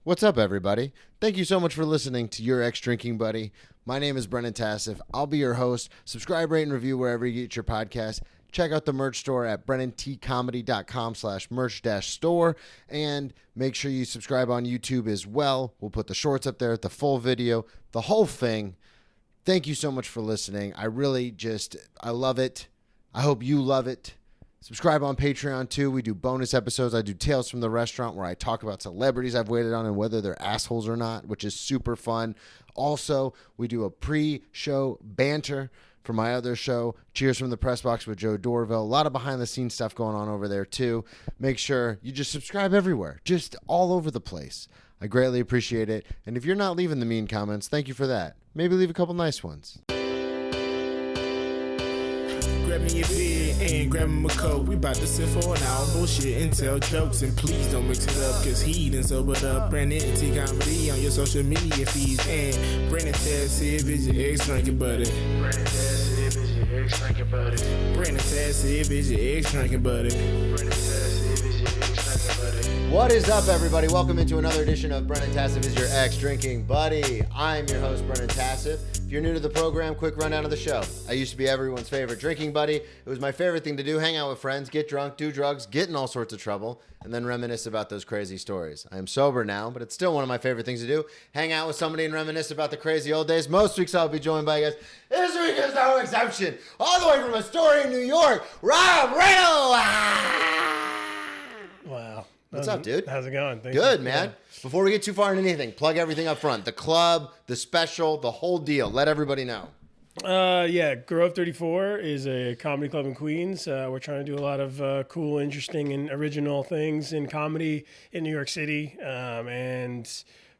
What's up, everybody? Thank you so much for listening to Your Ex Drinking Buddy. My name is Brennan Tassif. I'll be your host. Subscribe, rate, and review wherever you get your podcast. Check out the merch store at brennantcomedy.com/merch-store. And make sure you subscribe on YouTube as well. We'll put the shorts up there, the full video, the whole thing. Thank you so much for listening. I love it. I hope you love it. Subscribe on Patreon, too. We do bonus episodes. I do Tales from the Restaurant, where I talk about celebrities I've waited on and whether they're assholes or not, which is super fun. Also, we do a pre-show banter for my other show, Cheers from the Press Box with Joe Dorville. A lot of behind-the-scenes stuff going on over there, too. Make sure you just subscribe everywhere, just all over the place. I greatly appreciate it. And if you're not leaving the mean comments, thank you for that. Maybe leave a couple nice ones. Grab me a beer and grab me a coke. We bout to sit for an hour, bullshit and tell jokes. And please don't mix it up, cause he done sobered up. Brennan T Comedy on your social media feeds. And Brennan Tassif is your ex drinking buddy. Brennan Tassif is your ex drinking buddy. Brennan Tassif is your ex drinking buddy. Brennan Tassif is your ex drinking buddy. What is up, everybody? Welcome into another edition of Brennan Tassif is your ex drinking buddy. I'm your host, Brennan Tassif. If you're new to the program, quick rundown of the show. I used to be everyone's favorite drinking buddy. It was my favorite thing to do, hang out with friends, get drunk, do drugs, get in all sorts of trouble, and then reminisce about those crazy stories. I am sober now, but it's still one of my favorite things to do. Hang out with somebody and reminisce about the crazy old days. Most weeks I'll be joined by guests. This week is no exception. All the way from Astoria, New York, Rob Rego. Wow. What's up, dude? How's it going? Good, man. Yeah. Before we get too far into anything, plug everything up front. The club, the special, the whole deal. Let everybody know. Grove 34 is a comedy club in Queens. We're trying to do a lot of cool, interesting, and original things in comedy in New York City. And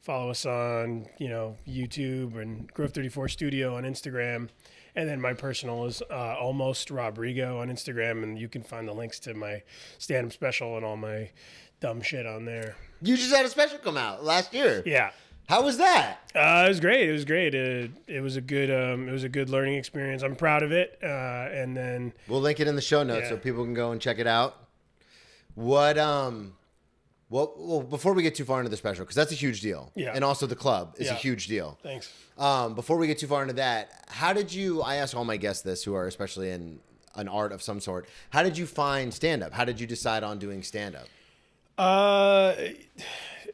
follow us on, YouTube and Grove 34 Studio on Instagram. And then my personal is almost Rob Rego on Instagram, and you can find the links to my stand-up special and all my dumb shit on there. You just had a special come out last year. Yeah. How was that? It was great. It was great. It was a good learning experience. I'm proud of it. And then we'll link it in the show notes so people can go and check it out. Well, before we get too far into the special, because that's a huge deal. Yeah. And also the club is a huge deal. Thanks. Before we get too far into that, how did you, I ask all my guests this who are especially in an art of some sort, how did you find stand-up? How did you decide on doing stand-up?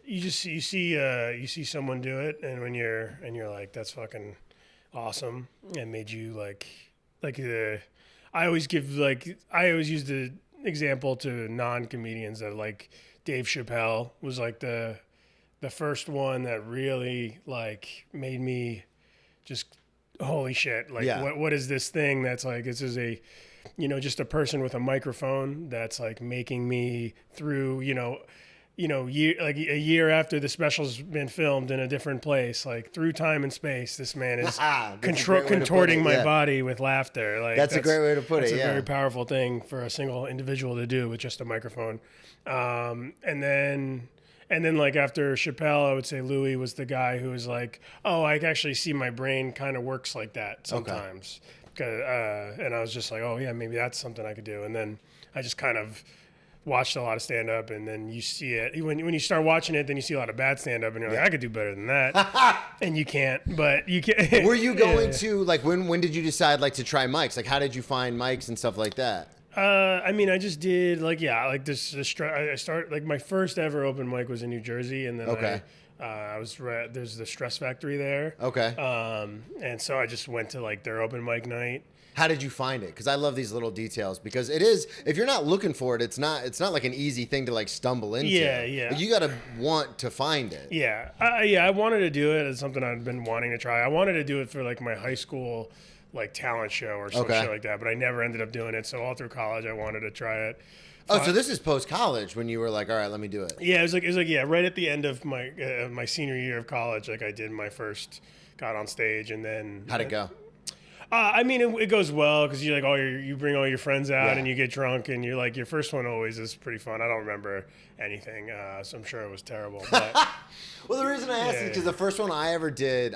You see someone do it, and when you're like, that's fucking awesome, and made you I always use the example to non-comedians that like Dave Chappelle was like the first one that really like made me just holy shit, like what is this thing that's like, this is a just a person with a microphone that's like making me through a year after the special's been filmed in a different place, like through time and space, this man is contorting my body with laughter. Like that's a great way to put it. It's a very powerful thing for a single individual to do with just a microphone. And then like after Chappelle, I would say Louis was the guy who was like, oh, I actually see my brain kind of works like that sometimes. Okay. And I was just like, oh yeah, maybe that's something I could do. And then I just kind of watched a lot of stand-up, and then you see it. When you start watching it, then you see a lot of bad stand-up, and you're like, I could do better than that. And you can't, but you can. Were you going to, like, when did you decide, like, to try mics? Like, how did you find mics and stuff like that? I just did, I started, like, my first ever open mic was in New Jersey, and then there's the Stress Factory there. Okay. And so I just went to, like, their open mic night. How did you find it? Because I love these little details. Because it is, if you're not looking for it, it's not like an easy thing to like stumble into. Yeah. But you got to want to find it. Yeah, I wanted to do it. It's something I've been wanting to try. I wanted to do it for like my high school like talent show or some shit like that, but I never ended up doing it. So all through college, I wanted to try it. Oh, so this is post-college when you were like, all right, let me do it. Yeah, it was like right at the end of my senior year of college. Like I did got on stage, and then how'd it go? It goes well because you you bring all your friends out and you get drunk, and you're like, your first one always is pretty fun. I don't remember anything, so I'm sure it was terrible. But well, the reason I asked is because the first one I ever did,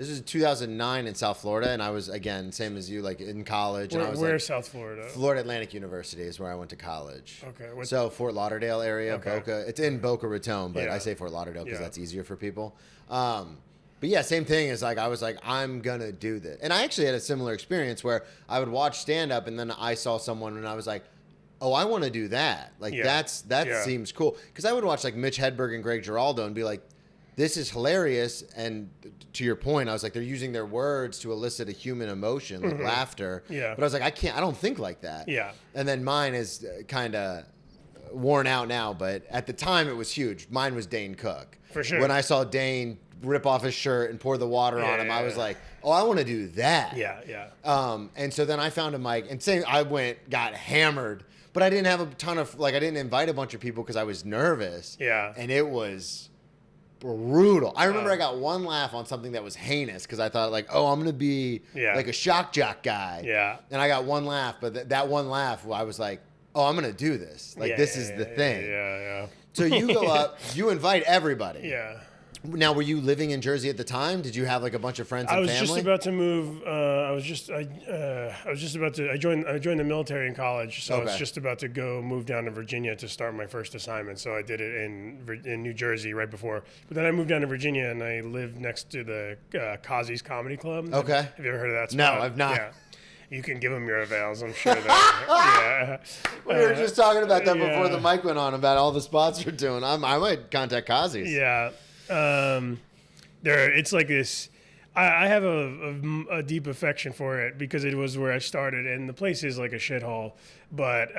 This is 2009 in South Florida, and I was, again, same as you, like in college. And I was Where's South Florida? Florida Atlantic University is where I went to college. Okay. So Fort Lauderdale area, Okay. Boca. It's in Boca Raton, but Yeah. I say Fort Lauderdale because Yeah. that's easier for people. But yeah, same thing as like I was like, I'm gonna do this. And I actually had a similar experience where I would watch stand up and then I saw someone and I was like, oh, I want to do that. Like Yeah. that Yeah. seems cool. Because I would watch like Mitch Hedberg and Greg Giraldo and be like, this is hilarious. And to your point, I was like, they're using their words to elicit a human emotion, like laughter. Yeah. But I was like, I don't think like that. Yeah. And then mine is kind of worn out now, but at the time it was huge. Mine was Dane Cook. For sure. When I saw Dane rip off his shirt and pour the water on him, I was like, oh, I want to do that. Yeah. And so then I found a mic and I got hammered, but I didn't have a ton of, like, I didn't invite a bunch of people because I was nervous. Yeah. And it was brutal. I remember I got one laugh on something that was heinous because I thought like, oh, I'm going to be like a shock jock guy. Yeah. And I got one laugh, but that one laugh, I was like, oh, I'm going to do this. Like, this is the thing. Yeah. So you go up, you invite everybody. Yeah. Now, were you living in Jersey at the time? Did you have like a bunch of friends and I was family? just about to move. I was just about to. I joined the military in college, so I was Okay. just about to move down to Virginia to start my first assignment. So I did it in New Jersey right before. But then I moved down to Virginia, and I lived next to the Kazi's Comedy Club. Okay. Have you ever heard of that No, spot? I've not. Yeah. You can give them your avails, I'm sure. Yeah. We were just talking about that before yeah. the mic went on about all the spots you're doing. I might contact Kazi's. Yeah. It's like this. I have a deep affection for it because it was where I started, and the place is like a shithole, but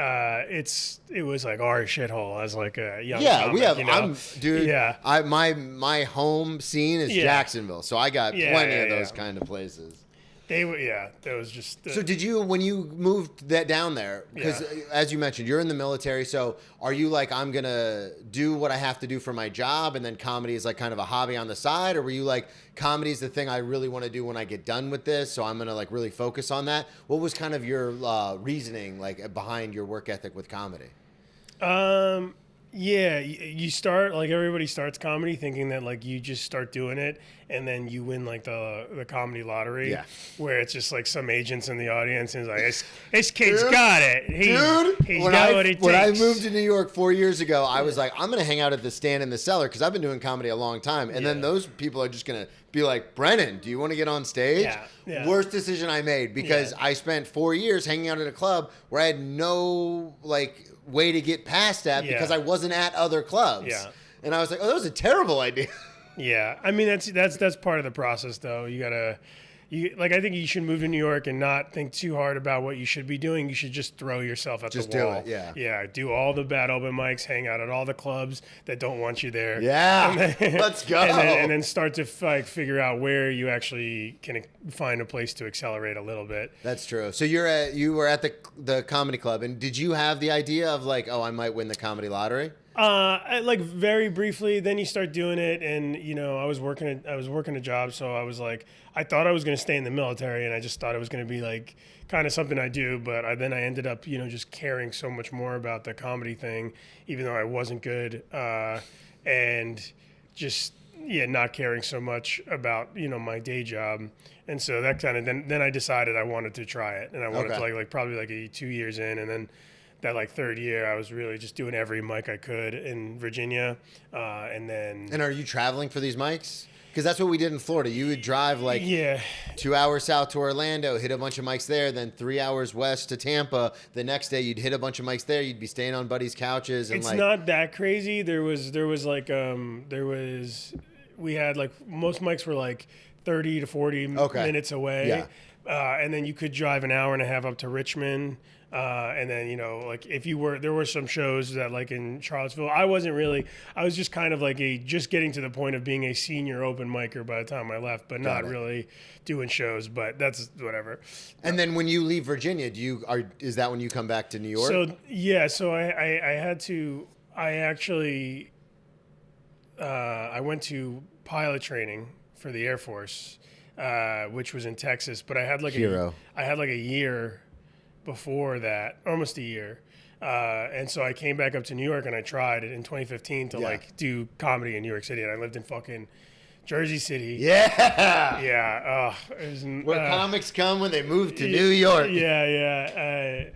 it was like our shithole as like a young comic, we have. you know? Dude. Yeah. My home scene is Yeah. Jacksonville, so I got Yeah, plenty yeah, of those yeah. kind of places. They were that was just. So did you, when you moved that down there, because Yeah. as you mentioned, you're in the military, so are you like, I'm going to do what I have to do for my job and then comedy is like kind of a hobby on the side? Or were you like, comedy is the thing I really want to do when I get done with this, so I'm going to like really focus on that? What was kind of your reasoning like behind your work ethic with comedy? Yeah, you start like everybody starts comedy thinking that like you just start doing it and then you win like the comedy lottery, Yeah. where it's just like some agents in the audience and it's like this kid's got it. He's when got what it takes. When I moved to New York 4 years ago, I was like, I'm going to hang out at the Stand in the Cellar because I've been doing comedy a long time. And then Yeah. those people are just going to be like, Brennan, do you want to get on stage? Yeah. Worst decision I made because Yeah. I spent 4 years hanging out at a club where I had no like way to get past that Yeah. because I wasn't at other clubs. Yeah. And I was like, oh, that was a terrible idea. Yeah, I mean that's part of the process though. I think you should move to New York and not think too hard about what you should be doing. You should just throw yourself at Just the do wall. it, yeah. Yeah, do all the bad open mics, hang out at all the clubs that don't want you there. Yeah, let's go. And then start to like figure out where you actually can find a place to accelerate a little bit. That's true. So you were at the comedy club, and did you have the idea of like, oh, I might win the comedy lottery? Like very briefly, then you start doing it, and I was working a job, so I was like, I thought I was going to stay in the military, and I just thought it was going to be like kind of something I do, but then I ended up just caring so much more about the comedy thing, even though I wasn't good, and just not caring so much about my day job, and so that kind of then I decided I wanted to try it, and I wanted Okay. to like probably like 2 years in, and then. That like third year, I was really just doing every mic I could in Virginia, and then And are you traveling for these mics? Because that's what we did in Florida. You would drive like 2 hours south to Orlando, hit a bunch of mics there, then 3 hours west to Tampa. The next day, you'd hit a bunch of mics there. You'd be staying on buddies' couches, and it's not that crazy. We had like most mics were like 30 to 40 minutes away, and then you could drive an hour and a half up to Richmond. And then, like if there were some shows that like in Charlottesville, I was just kind of like just getting to the point of being a senior open micer by the time I left, but not really doing shows, but that's whatever. And then when you leave Virginia, is that when you come back to New York? So, yeah, I went to pilot training for the Air Force, which was in Texas, but I had like a year before that, almost a year. And so I came back up to New York and I tried it in 2015 to like do comedy in New York City. And I lived in fucking Jersey City. Yeah. Yeah. Where comics come when they move to New York. Yeah.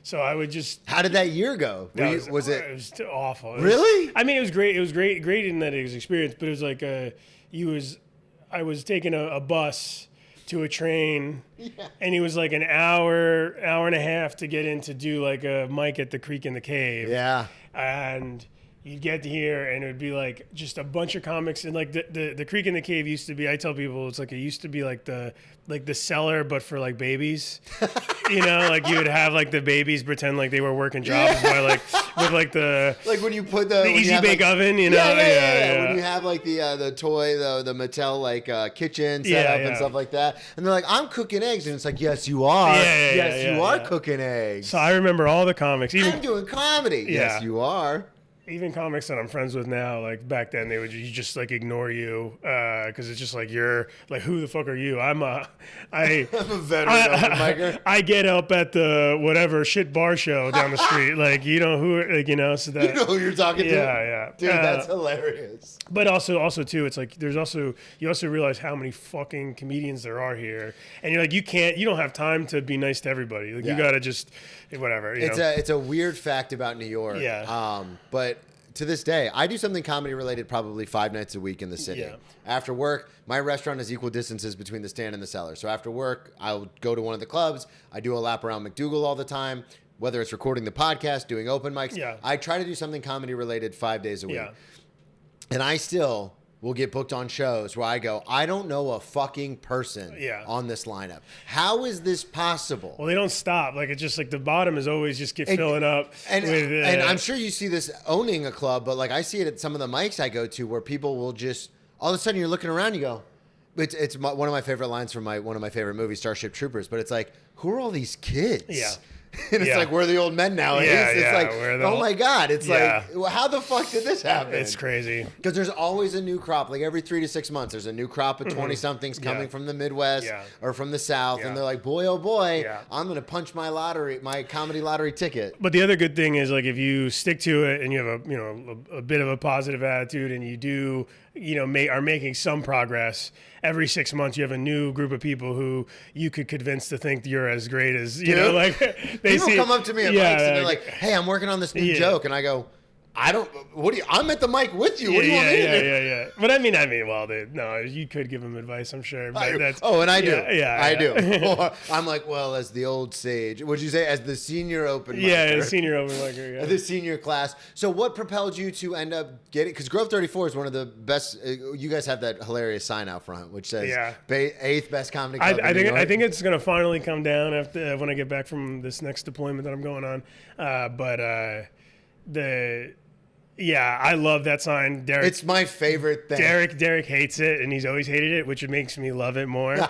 So I would just. How did that year go? It Was it? It was awful. Really? I mean, it was great. It was great in that it was experience, but it was like I was taking a bus to a train, and it was like an hour and a half to get in to do like a mic at the Creek in the Cave. Yeah. And you'd get here, and it would be like just a bunch of comics, and like the Creek in the Cave used to be. I tell people it used to be like the cellar, but for like babies. You know, like you would have like the babies pretend like they were working jobs by like with like the like when you put the easy bake like, oven, you know. Yeah. When you have like the toy, the Mattel like kitchen set up and stuff like that, and they're like, I'm cooking eggs, and it's like, yes, you are. Yes, you are cooking eggs. So I remember all the comics. I'm doing comedy. Yes, you are. Even comics that I'm friends with now, like back then, they would just like ignore you because it's just like you're like, who the fuck are you? I'm a veteran open micer. I get up at the whatever shit bar show down the street. Like you know who, like you know, so that you know who you're talking to. Yeah. Dude, that's hilarious. But also too, it's like you also realize how many fucking comedians there are here, and you're like you don't have time to be nice to everybody. Like you gotta just whatever. It's a weird fact about New York. Yeah. But to this day, I do something comedy related probably 5 nights a week in the city. Yeah. After work, my restaurant has equal distances between the stand and the cellar. So after work, I'll go to one of the clubs. I do a lap around McDougal all the time, whether it's recording the podcast, doing open mics. Yeah. I try to do something comedy related 5 days a week. Yeah. And I still will get booked on shows where I go, I don't know a fucking person on this lineup. How is this possible? Well, they don't stop. Like, it's just like the bottom is always just filling up. And I'm sure you see this owning a club, but like I see it at some of the mics I go to where people will just, all of a sudden you're looking around, you go, it's one of my favorite lines from one of my favorite movies, Starship Troopers, but it's like, who are all these kids? Yeah. And it's like, we're the old men nowadays. It's like, oh my God. It's like, well, how the fuck did this happen? It's crazy. Because there's always a new crop. Like every 3 to 6 months, there's a new crop of 20-somethings coming from the Midwest or from the South. And they're like, boy, oh boy, I'm going to punch my comedy lottery ticket. But the other good thing is like if you stick to it and you have a bit of a positive attitude and you do, are making some progress, every 6 months you have a new group of people who you could convince to think you're as great as, like people come up to me at mics and they're like, hey, I'm working on this new joke. And I go, I'm at the mic with you. What do you want me to do? Yeah. But I mean, well, you could give them advice, I'm sure. But I do. I do. Yeah. I'm like, well, as the old sage, would you say as the senior open micer? Yeah, the senior open micer, yeah. The senior class. So what propelled you to end up getting, because Grove 34 is one of the best, you guys have that hilarious sign out front, which says 8th best comedy club in New York. I think it's going to finally come down after when I get back from this next deployment that I'm going on. I love that sign. Derek, it's my favorite thing. Derek hates it, and he's always hated it, which makes me love it more. But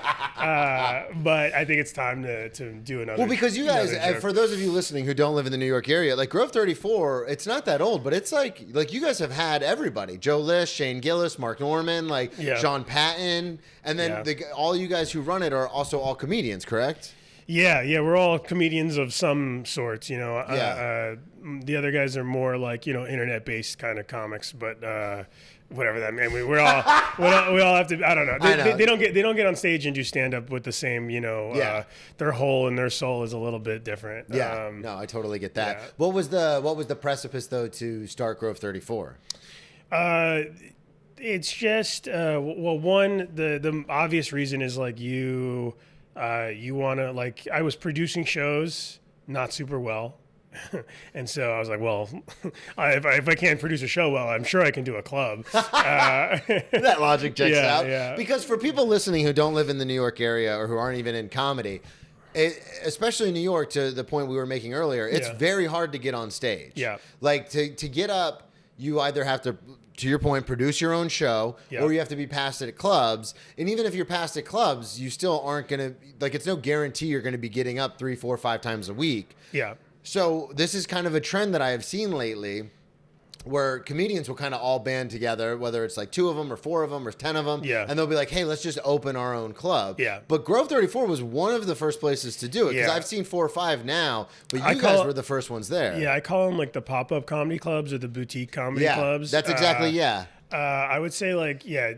I think it's time to do another. Well, because you guys, for those of you listening who don't live in the New York area, like Grove 34, it's not that old, but it's like you guys have had everybody: Joe List, Shane Gillis, Mark Norman, Sean Patton, and then all you guys who run it are also all comedians, correct? Yeah, we're all comedians of some sorts, the other guys are more like, internet-based kind of comics, but whatever that means. I mean, we all have to, I don't know. They don't get on stage and do stand-up with the same, their whole and their soul is a little bit different. Yeah, no, I totally get that. Yeah. What was the precipice, though, to start Grove 34? It's just, one, the obvious reason is like you want to, like, I was producing shows not super well. And so I was like, well, if I can't produce a show well, I'm sure I can do a club. That logic checks out. Yeah. Because for people listening who don't live in the New York area or who aren't even in comedy, especially in New York, to the point we were making earlier, it's very hard to get on stage. Yeah. Like to get up, you either have to your point, produce your own show, or you have to be passed at clubs. And even if you're passed at clubs, you still aren't going to, like, it's no guarantee you're going to be getting up 3, 4, 5 times a week. Yeah. So this is kind of a trend that I have seen lately where comedians will kind of all band together, whether it's like 2 of them or 4 of them or 10 of them. Yeah. And they'll be like, hey, let's just open our own club. Yeah. But Grove 34 was one of the first places to do it because I've seen 4 or 5 now, but you guys were the first ones there. Yeah, I call them like the pop-up comedy clubs or the boutique comedy clubs. That's exactly, I would say like, yeah,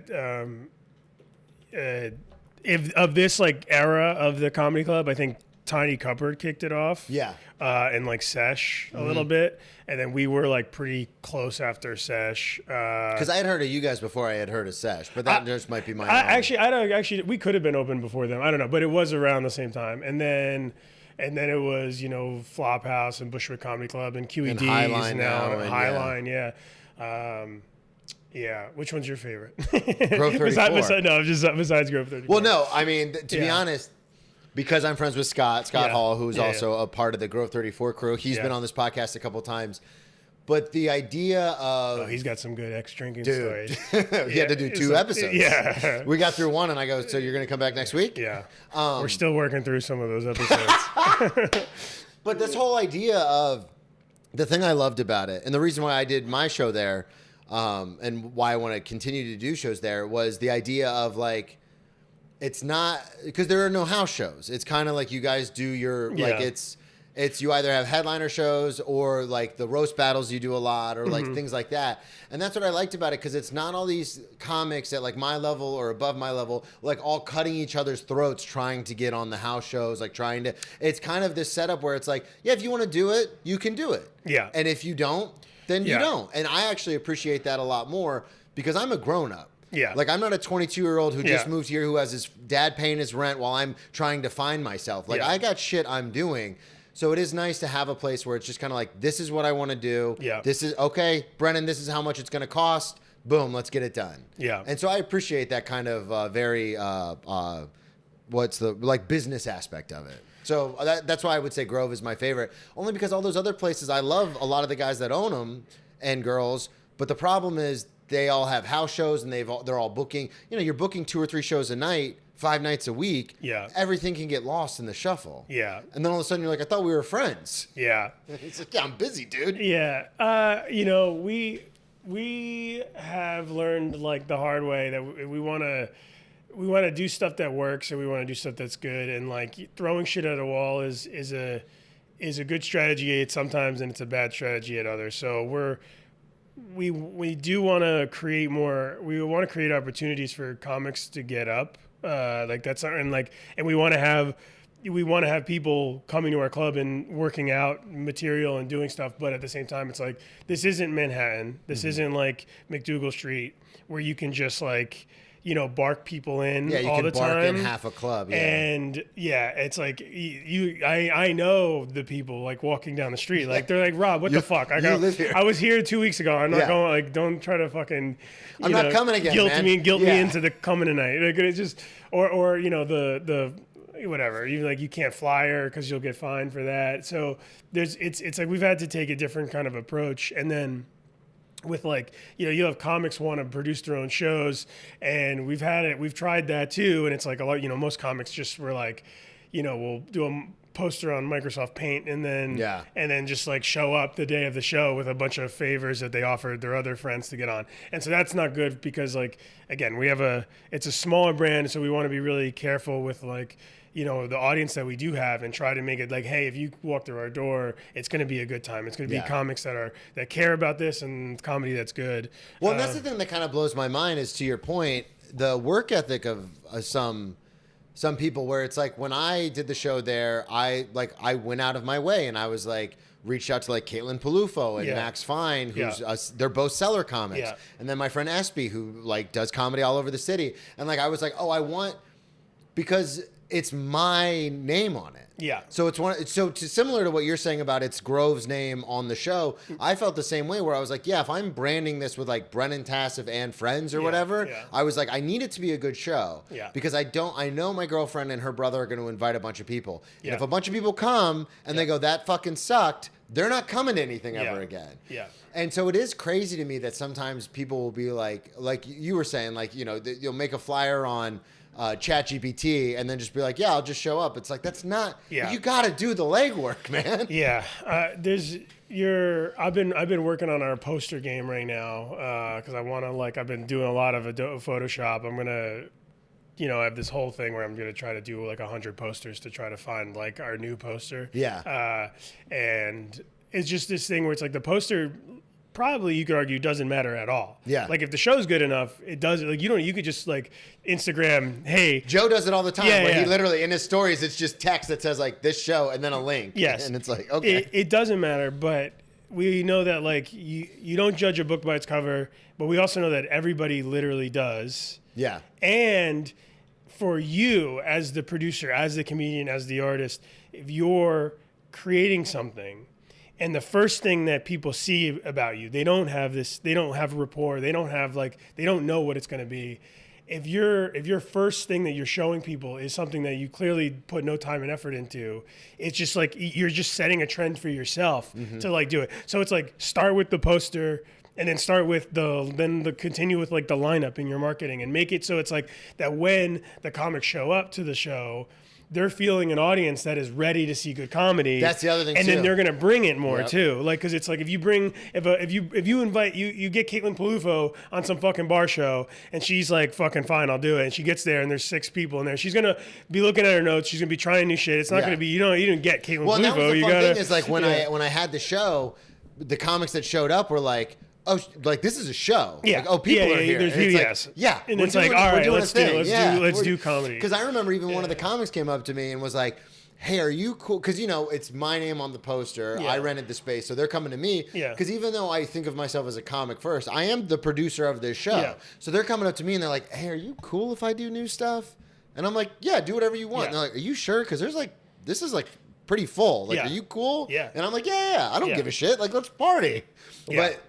if of this like era of the comedy club, I think Tiny Cupboard kicked it off. Yeah. And like Sesh a little bit. And then we were like pretty close after Sesh. Because I had heard of you guys before I had heard of Sesh, but that just might be my own. Actually, we could have been open before them. I don't know, but it was around the same time. And then it was, Flophouse and Bushwick Comedy Club and QED's And Highline now, and and Highline, yeah. Yeah, which one's your favorite? Grove 34. Besides Grove 34. Well, no, I mean, to be honest, because I'm friends with Scott Hall, who's also a part of the Grove 34 crew. He's been on this podcast a couple times. But the idea of... he's got some good ex-drinking dude, stories. he had to do 2 episodes. Yeah. We got through 1, and I go, so you're going to come back next week? Yeah. We're still working through some of those episodes. But this whole idea of... The thing I loved about it, and the reason why I did my show there, and why I want to continue to do shows there, was the idea of like... It's not because there are no house shows. It's kind of like you guys do your like it's you either have headliner shows or like the roast battles you do a lot or like things like that. And that's what I liked about it because it's not all these comics at like my level or above my level like all cutting each other's throats trying to get on the house shows, like trying to. It's kind of this setup where it's like, yeah, if you want to do it, you can do it. Yeah. And if you don't, then you don't. And I actually appreciate that a lot more because I'm a grown up. Yeah. Like, I'm not a 22-year-old who just moved here who has his dad paying his rent while I'm trying to find myself. Like, I got shit I'm doing. So it is nice to have a place where it's just kind of like, this is what I want to do. Yeah. This is, okay, Brennan, this is how much it's going to cost. Boom, let's get it done. Yeah. And so I appreciate that kind of very, what's the, like, business aspect of it. So that's why I would say Grove is my favorite. Only because all those other places, I love a lot of the guys that own them and girls. But the problem is, they all have house shows and they're all booking. You're booking 2 or 3 shows a night, 5 nights a week. Yeah. Everything can get lost in the shuffle. Yeah. And then all of a sudden you're like, I thought we were friends. Yeah. It's like, yeah, I'm busy, dude. Yeah. We have learned like the hard way that we want to do stuff that works and we want to do stuff that's good, and like throwing shit at a wall is a good strategy at sometimes and it's a bad strategy at others. So we do want to create more. We want to create opportunities for comics to get up. And we want to have people coming to our club and working out material and doing stuff. But at the same time, it's like, this isn't Manhattan. This isn't like McDougal Street where you can just like, bark people in all the time. Yeah, you can bark in half a club. Yeah. And it's like I know the people like walking down the street. Like they're like, Rob, what the fuck? You live here. I was here 2 weeks ago. I'm not going. Like, don't try to fucking. I'm not coming again, guilt man. me into the coming tonight. Like, it's just or the whatever. Even like you can't flyer because you'll get fined for that. So it's like we've had to take a different kind of approach, and then. With like, you have comics want to produce their own shows, and we've tried that too. And it's like a lot, most comics just were like, we'll do a poster on Microsoft Paint and then just like show up the day of the show with a bunch of favors that they offered their other friends to get on. And so that's not good because like, again, it's a smaller brand. So we want to be really careful with like, the audience that we do have and try to make it like, hey, if you walk through our door, it's going to be a good time. It's going to be comics that care about this and comedy that's good. Well, and that's the thing that kind of blows my mind is, to your point, the work ethic of some people, where it's like when I did the show there, I went out of my way and I was like, reached out to like Caitlin Palufo and Max Fine, who's they're both seller comics. Yeah. And then my friend Espy, who like does comedy all over the city. And like, I was like, because it's my name on it. Yeah. So similar to what you're saying about it's Grove's name on the show. I felt the same way where I was like, yeah, if I'm branding this with like Brennan Tassif and friends or whatever, I was like, I need it to be a good show. Yeah. Because I know my girlfriend and her brother are going to invite a bunch of people. And if a bunch of people come and they go, that fucking sucked, they're not coming to anything ever again. Yeah. And so it is crazy to me that sometimes people will be like you were saying, like, you'll make a flyer on ChatGPT and then just be like, yeah, I'll just show up. It's like, that's not. Yeah. You got to do the legwork, man. Yeah. I've been working on our poster game right now because I want to I've been doing a lot of Photoshop. I'm gonna. I have this whole thing where I'm going to try to do like 100 posters to try to find like our new poster. Yeah. And it's just this thing where it's like the poster probably you could argue doesn't matter at all. Yeah. Like if the show's good enough, it does. Like you could just like Instagram, hey. Joe does it all the time. Yeah, where yeah. he literally in his stories, it's just text that says like this show and then a link. Yes. And it's like, okay. It doesn't matter, but we know that like you don't judge a book by its cover, but we also know that everybody literally does. Yeah. And for you as the producer, as the comedian, as the artist, if you're creating something and the first thing that people see about you, they don't have rapport, they don't know what it's going to be. If your first thing that you're showing people is something that you clearly put no time and effort into, it's just like you're just setting a trend for yourself to like do it. So it's like start with the poster and then start with continue with like the lineup in your marketing and make it so it's like that when the comics show up to the show, they're feeling an audience that is ready to see good comedy. That's the other thing, and too. then they're gonna bring it more Yep. too. Like, cause it's like if you invite you get Caitlin Palufo on some fucking bar show, and she's like, fucking fine, I'll do it. And she gets there, and there's 6 people in there. She's gonna be looking at her notes. She's gonna be trying new shit. It's not Yeah. gonna be you didn't get Caitlin Well, Palufo. and that was the You fun gotta thing is like when I had the show, the comics that showed up were like, oh, like this is a show. Yeah. Like, oh, people Yeah, are yeah, here. there's And it's people, like, yes. yeah. And we're it's like, doing- all we're right, doing a let's thing. do We're- comedy. Because I remember even one of the comics came up to me and was like, hey, are you cool? Because, it's my name on the poster. Yeah. I rented the space. So they're coming to me. Yeah. Because even though I think of myself as a comic first, I am the producer of this show. Yeah. So they're coming up to me and they're like, hey, are you cool if I do new stuff? And I'm like, yeah, do whatever you want. Yeah. And they're like, are you sure? Because this is like pretty full. Like, Yeah. are you cool? Yeah. And I'm like, yeah. I don't Yeah. give a shit. Like, let's party. Yeah. But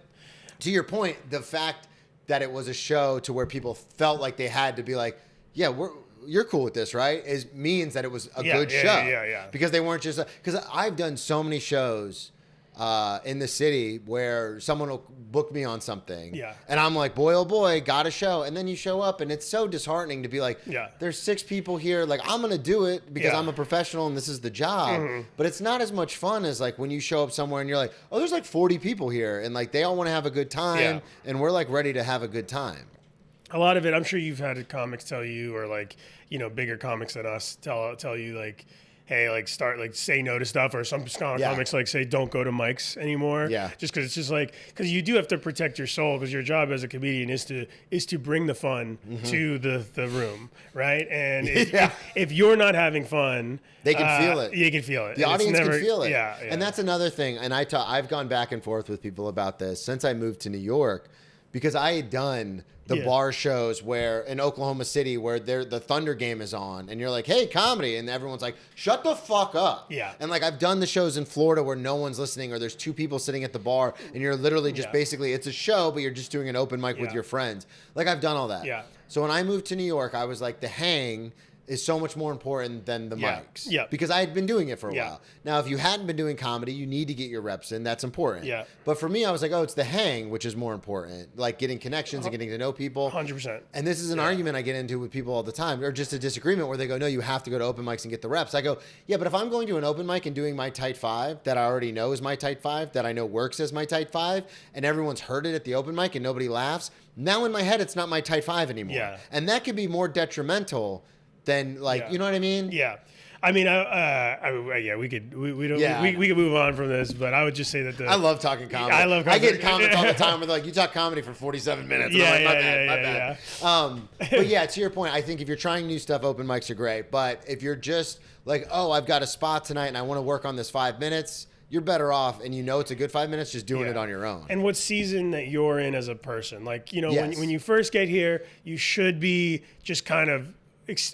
to your point, the fact that it was a show to where people felt like they had to be like, yeah, you're cool with this, right? Means that it was a good show. Yeah. Because they weren't just because I've done so many shows in the city where someone will book me on something. Yeah. And I'm like, boy, oh boy, got a show. And then you show up and it's so disheartening to be like, Yeah. there's 6 people here. Like, I'm going to do it because Yeah. I'm a professional and this is the job. But it's not as much fun as like when you show up somewhere and you're like, oh, there's like 40 people here. And like, they all want to have a good time. Yeah. And we're like ready to have a good time. A lot of it, I'm sure you've had comics tell you, or like, bigger comics than us tell you like, hey, like start like say no to stuff, or some Yeah. comics like say don't go to mics anymore. Yeah. Just because it's just like because you do have to protect your soul because your job as a comedian is to bring the fun to the room, right? And if you're not having fun, They can feel it. You can feel it. The And it's audience never- can feel it. Yeah. And that's another thing. And I've gone back and forth with people about this since I moved to New York because I had done the Yeah. bar shows where in Oklahoma City where the Thunder game is on and you're like, hey, comedy. And everyone's like, shut the fuck up. Yeah. And like I've done the shows in Florida where no one's listening or there's 2 people sitting at the bar and you're literally just Yeah. basically, it's a show, but you're just doing an open mic with Yeah. your friends. Like I've done all that. Yeah. So when I moved to New York, I was like, the hang is so much more important than the Yeah. mics. Yeah. Because I had been doing it for a Yeah. while. Now, if you hadn't been doing comedy, you need to get your reps in. That's important. Yeah. But for me, I was like, oh, it's the hang, which is more important. Like getting connections and getting to know people. 100%. And this is an argument I get into with people all the time, or just a disagreement where they go, no, you have to go to open mics and get the reps. I go, yeah, but if I'm going to an open mic and doing my tight 5 that I already know is my tight 5, that I know works as my tight 5, and everyone's heard it at the open mic and nobody laughs, now in my head, it's not my tight 5 anymore. Yeah. And that could be more detrimental than like, Yeah. you know what I mean? Yeah. I mean, we could Yeah. we could move on from this, but I would just say that I love talking comedy. I love I get comedy. comments all the time where they're like, you talk comedy for 47 minutes. And Yeah, I'm like, my yeah, bad, yeah, my bad. But yeah, to your point, I think if you're trying new stuff, open mics are great. But if you're just like, oh, I've got a spot tonight and I want to work on this 5 minutes, you're better off, and you know it's a good 5 minutes, just doing Yeah. it on your own. And what season that you're in as a person. Like, Yes. when you first get here, you should be just kind of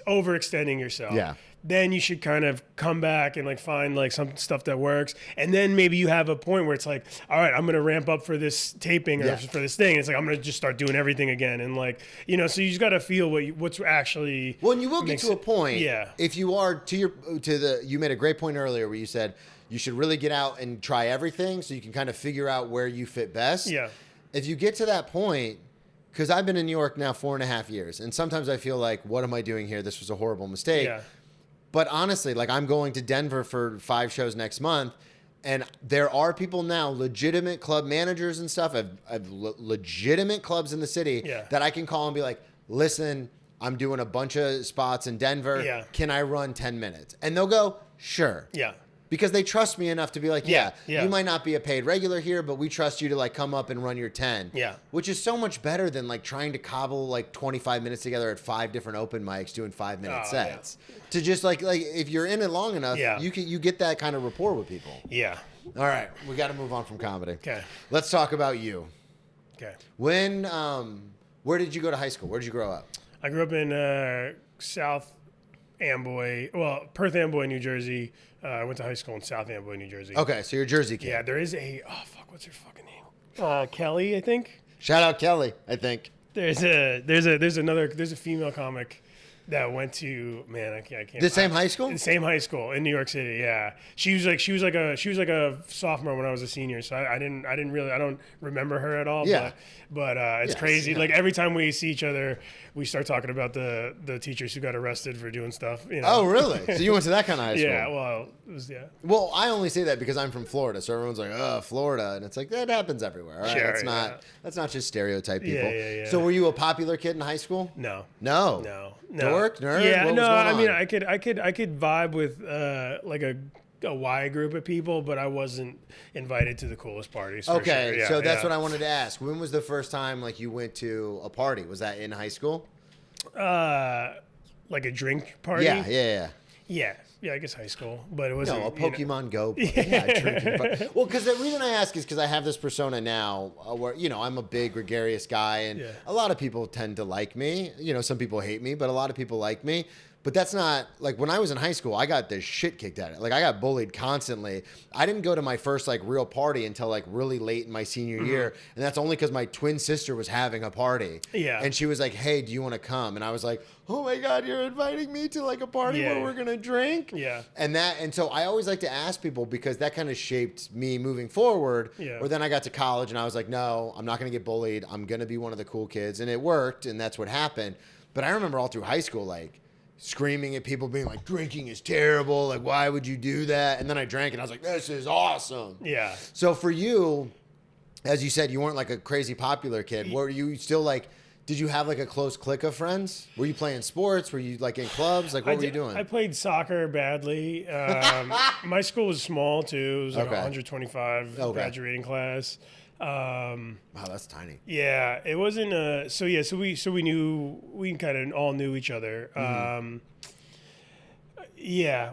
overextending yourself. Yeah. Then you should kind of come back and like find like some stuff that works. And then maybe you have a point where it's like, all right, I'm going to ramp up for this taping or Yeah. for this thing. It's like, I'm going to just start doing everything again. And like, so you just got to feel what's actually. Well, and you will get makes to a it- point. Yeah. If you are you made a great point earlier where you said you should really get out and try everything so you can kind of figure out where you fit best. Yeah. If you get to that point, because I've been in New York now 4.5 years, and sometimes I feel like, what am I doing here? This was a horrible mistake. Yeah. But honestly, like I'm going to Denver for 5 shows next month, and there are people now, legitimate club managers and stuff, legitimate clubs in the city Yeah. that I can call and be like, listen, I'm doing a bunch of spots in Denver. Yeah. Can I run 10 minutes? And they'll go, sure. Yeah. because they trust me enough to be like, Yeah, yeah, yeah. you might not be a paid regular here, but we trust you to like come up and run your 10. Yeah. Which is so much better than like trying to cobble like 25 minutes together at 5 different open mics doing 5-minute sets. To just like if you're in it long enough, you get that kind of rapport with people. Yeah. All right, we got to move on from comedy. Okay. Let's talk about you. Okay. When where did you go to high school? Where did you grow up? I grew up in South Amboy, Perth Amboy, New Jersey. I went to high school in South Amboy, New Jersey. Okay, so you're a Jersey kid. Yeah, there is what's her fucking name? Kelly, I think. Shout out Kelly, I think. There's a female comic that went to, man, I can't. The same high school? The same high school in New York City. Yeah, she was like a sophomore when I was a senior. So I don't remember her at all. Yeah. But it's crazy. Yeah. Like every time we see each other, we start talking about the teachers who got arrested for doing stuff. You know? Oh, really? So you went to that kind of high school? Yeah. Well, it was Well, I only say that because I'm from Florida, so everyone's like, "Oh, Florida," and it's like that happens everywhere. All right? Sure, That's not just stereotype people. Yeah. So were you a popular kid in high school? No. Dork, nerd. Yeah, what was no. going I mean, on? I could vibe with like a Y group of people, but I wasn't invited to the coolest parties. For Okay, sure. Yeah, so that's yeah. what I wanted to ask. When was the first time like you went to a party? Was that in high school? Like a drink party. Yeah, I guess high school, but it wasn't. No, a Pokemon Go. Yeah, drinking party. Well, because the reason I ask is because I have this persona now where, I'm a big, gregarious guy, and a lot of people tend to like me. Some people hate me, but a lot of people like me. But that's not, like, when I was in high school, I got the shit kicked out of it. Like, I got bullied constantly. I didn't go to my first, like, real party until, like, really late in my senior year. And that's only because my twin sister was having a party. Yeah. And she was like, hey, do you want to come? And I was like, oh, my God, you're inviting me to, like, a party where we're going to drink? Yeah. And so I always like to ask people because that kind of shaped me moving forward. Yeah. Or then I got to college and I was like, no, I'm not going to get bullied. I'm going to be one of the cool kids. And it worked, and that's what happened. But I remember all through high school, like, screaming at people, being like, drinking is terrible. Like, why would you do that? And then I drank and I was like, this is awesome. Yeah. So for you, as you said, you weren't like a crazy popular kid. Were you still like, did you have like a close clique of friends? Were you playing sports? Were you like in clubs? Like, what were you doing? I played soccer badly. My school was small too. It was like 125 graduating class. Wow, that's tiny. Yeah, it wasn't. So we kind of all knew each other. Yeah.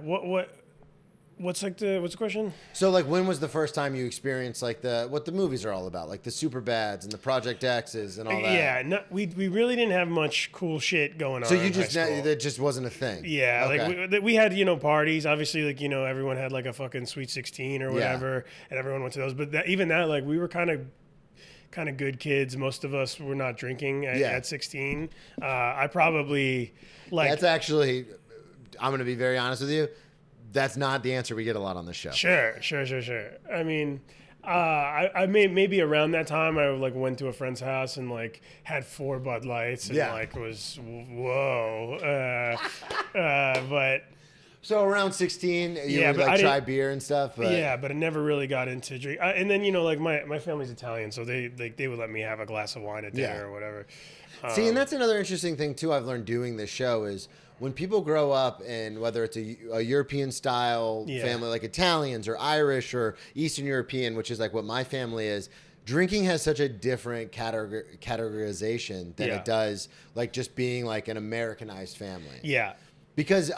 What's the question? So like, when was the first time you experienced like what the movies are all about, like the Superbads and the Project X's and all that? Yeah, no, we really didn't have much cool shit going on. So you in just high school. that just wasn't a thing. Yeah, Okay. like we had parties. Obviously, like everyone had like a fucking Sweet 16 or whatever, and everyone went to those. But even that, like we were kind of good kids. Most of us were not drinking at 16. I probably like. That's actually, I'm going to be very honest with you. That's not the answer we get a lot on this show. Sure. I mean, I maybe around that time I like went to a friend's house and like had 4 Bud Lights and like was whoa. But so around 16, you would like try beer and stuff. But yeah, but I never really got into drink. And then like my family's Italian, so they would let me have a glass of wine at dinner or whatever. See, and that's another interesting thing too I've learned doing this show is when people grow up and whether it's a European style family like Italians or Irish or Eastern European, which is like what my family is, drinking has such a different categorization than it does like just being like an Americanized family. Yeah. Because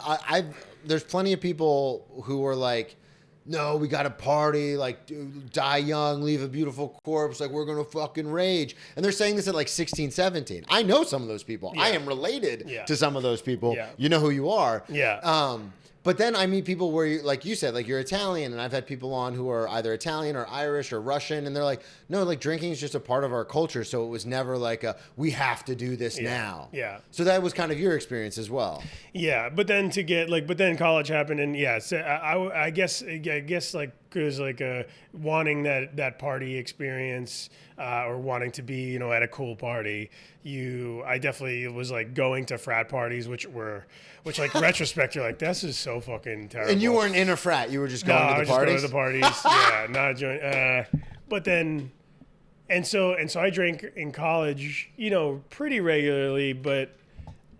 there's plenty of people who are like, no, we got to party, like die young, leave a beautiful corpse, like we're going to fucking rage. And they're saying this at like 16, 17. I know some of those people. I am related to some of those people. Yeah. You know who you are. Yeah. But then I meet people where, like you said, like you're Italian, and I've had people on who are either Italian or Irish or Russian, and they're like, no, like drinking is just a part of our culture, so it was never like we have to do this now. Yeah. So that was kind of your experience as well. Yeah, but then but then college happened, and so I guess like because like wanting that party experience or wanting to be at a cool party, I definitely was like going to frat parties, which like retrospect you're like, this is so fucking terrible. And you weren't in a frat, you were just going to the parties? Just going to the parties. Yeah, not join. But then. And so I drank in college, pretty regularly, but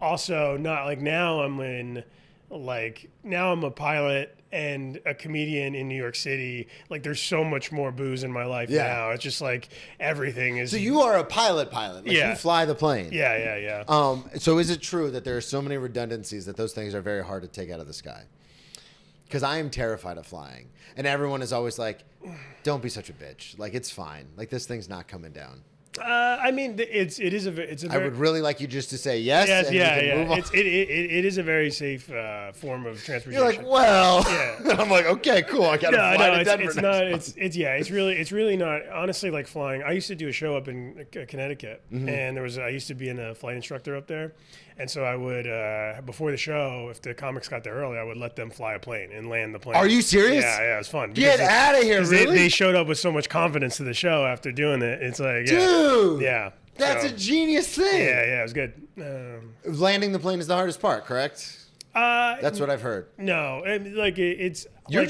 also not like now I'm in like now I'm a pilot and a comedian in New York City. Like there's so much more booze in my life now. It's just like everything is. So you are a pilot. Like you fly the plane. Yeah. So is it true that there are so many redundancies that those things are very hard to take out of the sky? Because I am terrified of flying, and everyone is always like, "Don't be such a bitch. Like it's fine. Like this thing's not coming down." I mean, it's a very, I would really like you just to say yes. And move on. It is a very safe form of transportation. You're like, well, and I'm like, okay, cool. I gotta fly to Denver. It's not. It's really not. Honestly, like flying. I used to do a show up in Connecticut, and I used to be a flight instructor up there, and so I would before the show, if the comics got there early, I would let them fly a plane and land the plane. Are you serious? Yeah, it was fun. Get out of here! Really? They showed up with so much confidence to the show after doing it. It's like, dude, yeah. That's a genius thing. Yeah, it was good. Landing the plane is the hardest part, correct? That's what I've heard. No, like it's. You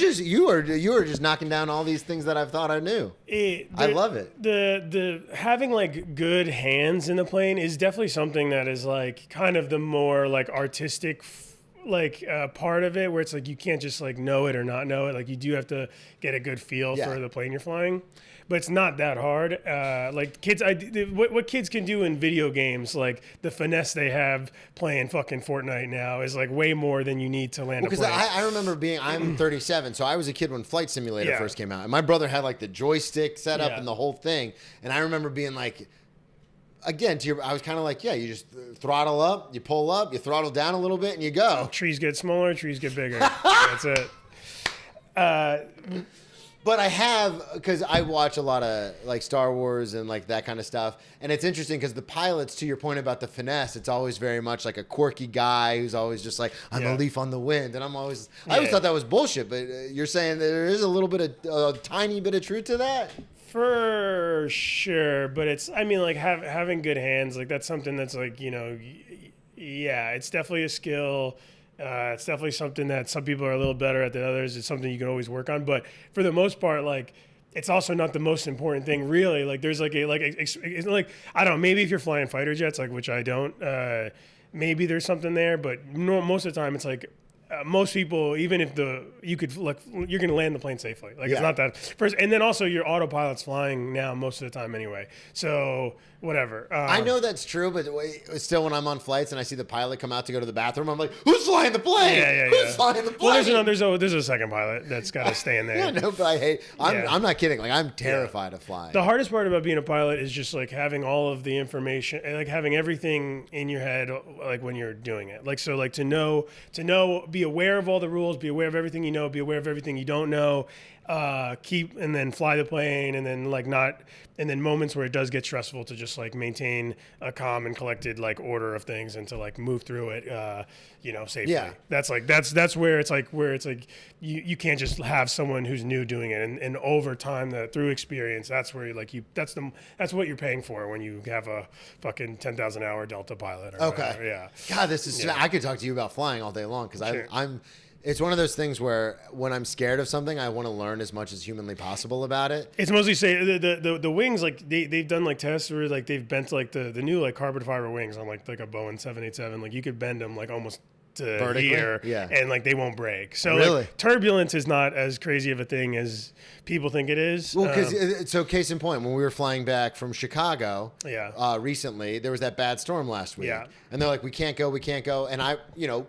are just knocking down all these things that I've thought I knew. I love it. The having like good hands in the plane is definitely something that is like kind of the more like artistic part of it, where it's like you can't just like know it or not know it. Like you do have to get a good feel for the plane you're flying. But it's not that hard. Like kids, what kids can do in video games, like the finesse they have playing fucking Fortnite now is like way more than you need to land a plane. Because I remember I'm 37, so I was a kid when Flight Simulator first came out. And my brother had like the joystick set up and the whole thing. And I remember being like, again, I was kind of like, you just throttle up, you pull up, you throttle down a little bit, and you go. Trees get smaller, trees get bigger. That's it. But I have, because I watch a lot of like Star Wars and like that kind of stuff. And it's interesting because the pilots, to your point about the finesse, it's always very much like a quirky guy who's always just like, I'm a leaf on the wind. And I always thought that was bullshit. But you're saying there is a little bit of, a tiny bit of truth to that? For sure. But it's, I mean, like having good hands, like that's something that's like, it's definitely a skill. It's definitely something that some people are a little better at than others. It's something you can always work on. But for the most part, like, it's also not the most important thing, really. Like, there's like I don't know, maybe if you're flying fighter jets, like, which I don't, maybe there's something there. But most of the time, it's like, most people, even if you're going to land the plane safely. Like, it's not that first. And then also your autopilot's flying now most of the time anyway. So whatever. I know that's true, but still when I'm on flights and I see the pilot come out to go to the bathroom, I'm like, who's flying the plane? Who's flying the plane? Well, there's a second pilot that's got to stay in there. But I'm not kidding. Like, I'm terrified of flying. The hardest part about being a pilot is just like having all of the information, like having everything in your head, like when you're doing it. Like, so like to know, be aware of all the rules, be aware of everything you know, be aware of everything you don't know, and then fly the plane, and then and then moments where it does get stressful to just like maintain a calm and collected like order of things and to like move through it, safely. Yeah. That's where it's like you can't just have someone who's new doing it, and over time through experience, that's where that's what you're paying for when you have a fucking 10,000 hour Delta pilot. Or whatever. Yeah. God, this is. I could talk to you about flying all day long because I'm. It's one of those things where when I'm scared of something, I want to learn as much as humanly possible about it. It's mostly the wings, like they've done like tests where like they've bent like the new like carbon fiber wings on like a Boeing 787. Like you could bend them like almost to vertically here, and like they won't break. So really? Like, turbulence is not as crazy of a thing as people think it is. Well, because so case in point, when we were flying back from Chicago, recently there was that bad storm last week, and they're like, we can't go, and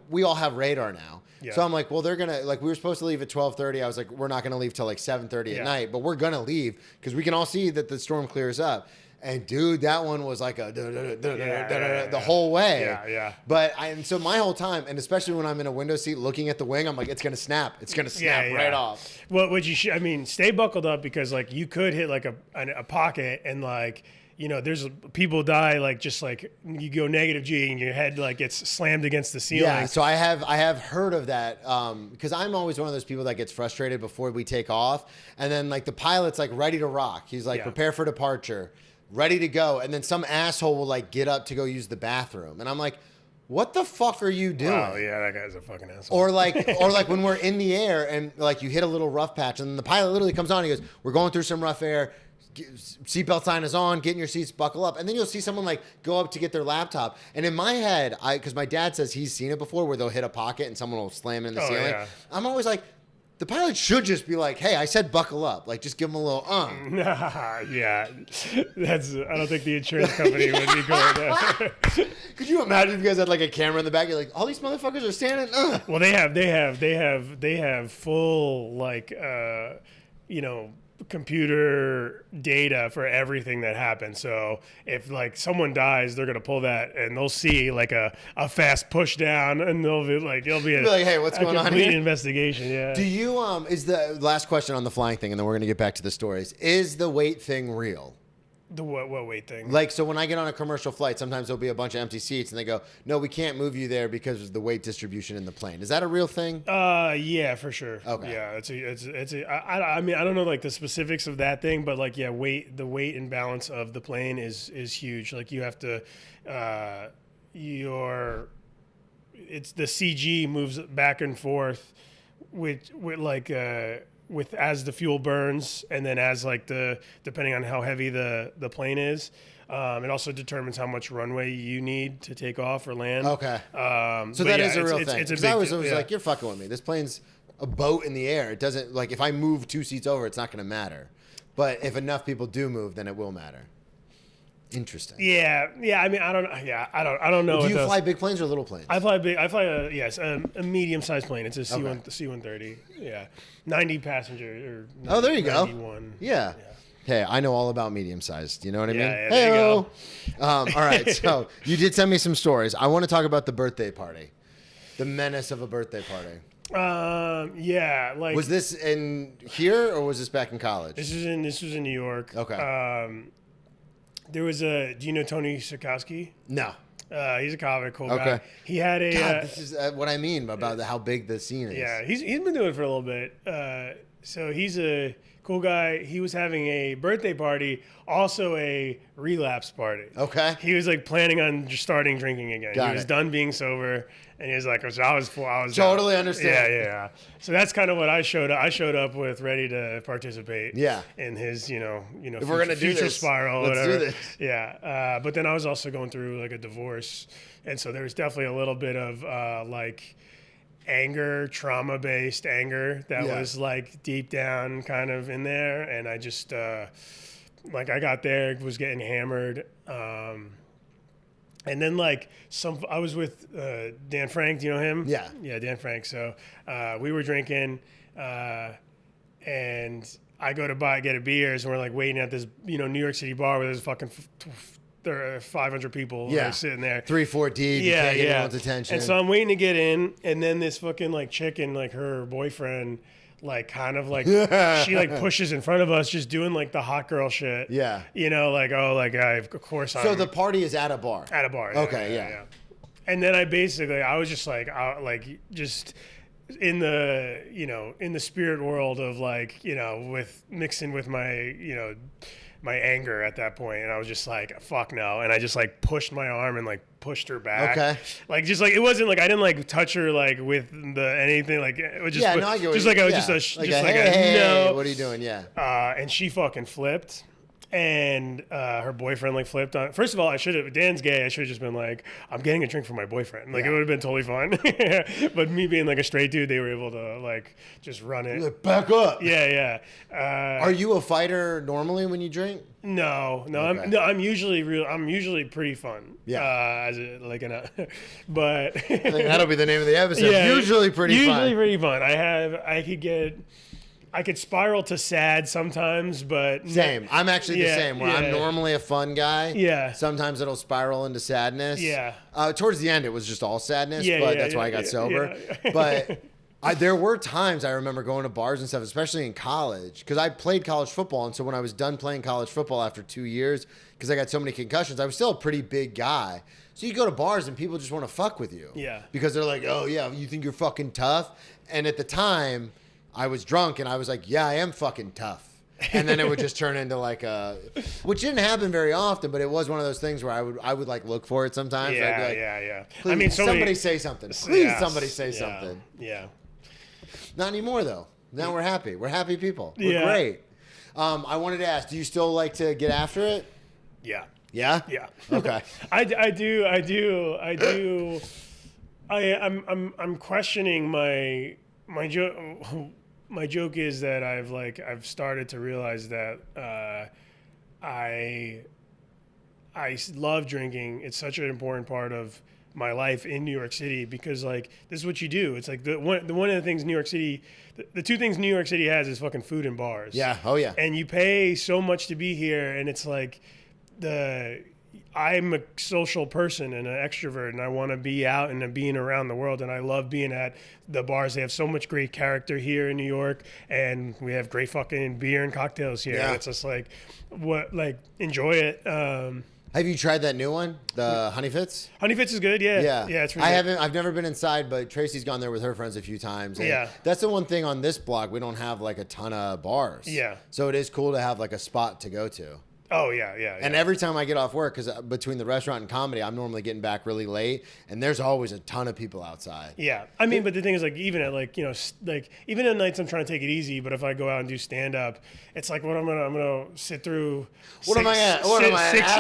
we all have radar now. Yeah. So I'm like, well, they're gonna we were supposed to leave at 12:30. I was like, we're not gonna leave till like 7:30 at night, but we're gonna leave because we can all see that the storm clears up. And dude, that one was like the whole way. Yeah. But so my whole time, and especially when I'm in a window seat looking at the wing, I'm like, it's gonna snap. It's gonna snap right off. Well, what you should, stay buckled up because like you could hit like a pocket and like. There's people die like just like you go negative G and your head like gets slammed against the ceiling. Yeah, so I have heard of that because I'm always one of those people that gets frustrated before we take off, and then like the pilot's like ready to rock. He's like prepare for departure, ready to go, and then some asshole will like get up to go use the bathroom, and I'm like, what the fuck are you doing? Oh yeah, that guy's a fucking asshole. Or like when we're in the air and like you hit a little rough patch, and then the pilot literally comes on and he goes, we're going through some rough air. seatbelt sign is on, get in your seats, buckle up. And then you'll see someone like go up to get their laptop. And in my head, because my dad says he's seen it before where they'll hit a pocket and someone will slam it in the ceiling. Yeah. I'm always like, the pilot should just be like, hey, I said buckle up. Like, just give them a little, Yeah. I don't think the insurance company would be going there. Could you imagine if you guys had like a camera in the back? You're like, all these motherfuckers are standing. Well, they have full, like, computer data for everything that happens. So if like someone dies, they're gonna pull that and they'll see like a fast push down, and they'll be like hey, what's going on complete here? investigation. Yeah. Do you is the last question on the flying thing, and then we're gonna get back to the stories. Is the weight thing real? The what weight thing? Like, so when I get on a commercial flight, sometimes there'll be a bunch of empty seats, and they go, "No, we can't move you there because of the weight distribution in the plane." Is that a real thing? Yeah, for sure. Okay. Yeah, I mean, I don't know like the specifics of that thing, but like, yeah, the weight and balance of the plane is huge. Like, you have to, it's the CG moves back and forth with as the fuel burns, and then as like depending on how heavy the plane is, it also determines how much runway you need to take off or land. Okay. So that is a real thing. It's a Because big I was deal, like, you're fucking with me. This plane's a boat in the air. It doesn't, like, if I move 2 seats over, it's not going to matter. But if enough people do move, then it will matter. Interesting. Yeah. I mean, I don't know. Do you fly big planes or little planes? I fly a medium-sized plane. It's a C-130. Yeah, 90 passenger. Oh, there you go. 91. Yeah. Hey, I know all about medium-sized. You know what I mean? Yeah, there you go. All right, so you did send me some stories. I want to talk about the birthday party, the menace of a birthday party. Yeah, like, was this in here or was this back in college? This was in New York. Okay. There was do you know Tony Sikowski? No. He's a comic, cool Okay. guy. He had a. God, this is what I mean about how big the scene is. Yeah, he's been doing it for a little bit. So he's a cool guy. He was having a birthday party, also a relapse party. Okay. He was like planning on just starting drinking again. Got He was it. done being sober, and he was like, I was Totally understand. Yeah. So that's kind of what I showed up. I showed up with ready to participate. Yeah. In his, If we're gonna do future this, spiral. let's whatever. do this. Yeah. But then I was also going through like a divorce, and so there was definitely a little bit of like anger, trauma-based anger that was like deep down kind of in there, and I just like I got there, was getting hammered, and then like I was with Dan Frank. Do you know him? Yeah. Dan Frank. So we were drinking, and I go to get a beers, and we're like waiting at this New York City bar where there's fucking there are 500 people like, sitting there. 3-4 deep. You can't get anyone's attention. And so I'm waiting to get in, and then this fucking like chick and like her boyfriend, like kind of like she like pushes in front of us, just doing like the hot girl shit. Yeah. Of course I'm. So the party is at a bar. At a bar. Okay. Yeah. And then I was just like, just in the spirit world of like, with mixing with my, my anger at that point, and I was just like, fuck no, and I just like pushed my arm and like pushed her back. Okay. Like just like it wasn't like I didn't like touch her like with anything, like it was just no, I get what just you- like I was yeah. just a hey, no. what are you doing? Yeah. And she fucking flipped. And her boyfriend like flipped on. First of all, Dan's gay. I should have just been like, I'm getting a drink for my boyfriend. Like it would have been totally fun. But me being like a straight dude, they were able to like just run it. Like, back up. Yeah. Are you a fighter normally when you drink? No. Okay. I'm usually pretty fun. Yeah. But I think that'll be the name of the episode. Yeah, Usually pretty fun. I could spiral to sad sometimes, but Same. I'm actually the Yeah, same. Where yeah. I'm normally a fun guy. Yeah. Sometimes it'll spiral into sadness. Yeah. Towards the end, it was just all sadness, Yeah, but yeah, that's why I yeah, got yeah, sober. yeah. But there were times I remember going to bars and stuff, especially in college, because I played college football. And so when I was done playing college football after 2 years, because I got so many concussions, I was still a pretty big guy. So you go to bars and people just want to fuck with you. Yeah. Because they're like, oh, yeah, you think you're fucking tough? And at the time, I was drunk and I was like, yeah, I am fucking tough. And then it would just turn into like which didn't happen very often, but it was one of those things where I would like look for it sometimes. I'd be like, Yeah. Please, somebody say something. Please, somebody say something. Yeah. Not anymore though. Now we're happy. We're happy people. We're Yeah. great. I wanted to ask, do you still like to get after it? Yeah. Yeah? Yeah. Okay. I do. I'm questioning my joke. My joke is that I've started to realize that I love drinking. It's such an important part of my life in New York City because like this is what you do. It's like one of the things New York City, the two things New York City has is fucking food and bars. Yeah. Oh yeah. And you pay so much to be here, and it's like I'm a social person and an extrovert, and I want to be out and being around the world, and I love being at the bars. They have so much great character here in New York, and we have great fucking beer and cocktails here. Yeah. And it's just like enjoy it. Have you tried that new one, the Honey Fits? Honey Fits is good, yeah. Yeah. Yeah, it's really good. I've never been inside, but Tracy's gone there with her friends a few times. And Yeah. that's the one thing on this block, we don't have like a ton of bars. Yeah. So it is cool to have like a spot to go to. Oh, yeah. And every time I get off work, because between the restaurant and comedy, I'm normally getting back really late, and there's always a ton of people outside. Yeah, I mean, but the thing is, like, even at like even at nights, I'm trying to take it easy. But if I go out and do stand up, it's like, I'm gonna sit through. Am I an asshole?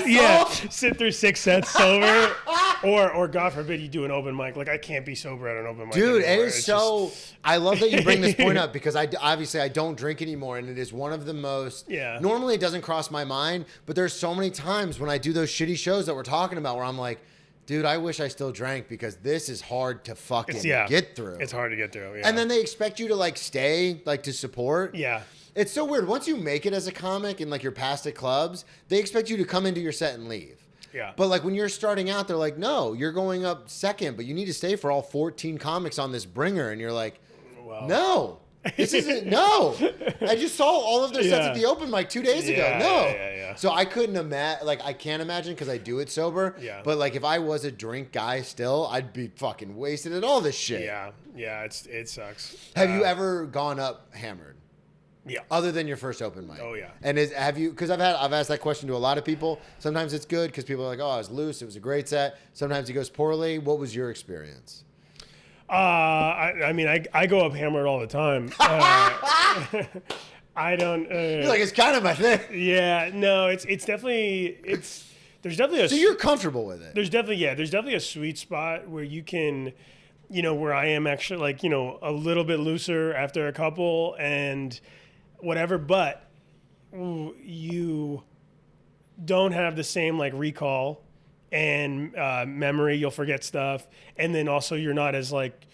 Yeah, sit through 6 sets sober, or God forbid you do an open mic. Like I can't be sober at an open mic. Dude, anymore. it is so. I love that you bring this point up because obviously I don't drink anymore, and it is one of the most. Yeah. Normally it doesn't cross my mind, but there's so many times when I do those shitty shows that we're talking about where I'm like, dude, I wish I still drank because this is hard to fucking get through. It's hard to get through. Yeah. And then they expect you to like stay, like to support. Yeah. It's so weird. Once you make it as a comic and like you're past at clubs, they expect you to come into your set and leave. Yeah. But like when you're starting out, they're like, no, you're going up second, but you need to stay for all 14 comics on this bringer. And you're like, Well. no, this isn't, no. I just saw all of their sets at the open mic 2 days ago. No. Yeah. So I couldn't imagine, like I can't imagine because I do it sober. Yeah. But like if I was a drink guy still, I'd be fucking wasted at all this shit. Yeah. It sucks. Have you ever gone up hammered? Yeah. Other than your first open mic. Oh, yeah. And have you? Because I've asked that question to a lot of people. Sometimes it's good because people are like, "Oh, I was loose. It was a great set." Sometimes it goes poorly. What was your experience? I mean, I go up hammered all the time. I don't. You're like, it's kind of my thing. Yeah. No. It's definitely There's definitely a. So you're comfortable with it. There's definitely a sweet spot where you can. Where I am actually like, a little bit looser after a couple and whatever, but you don't have the same like recall and memory. You'll forget stuff. And then also you're not as like,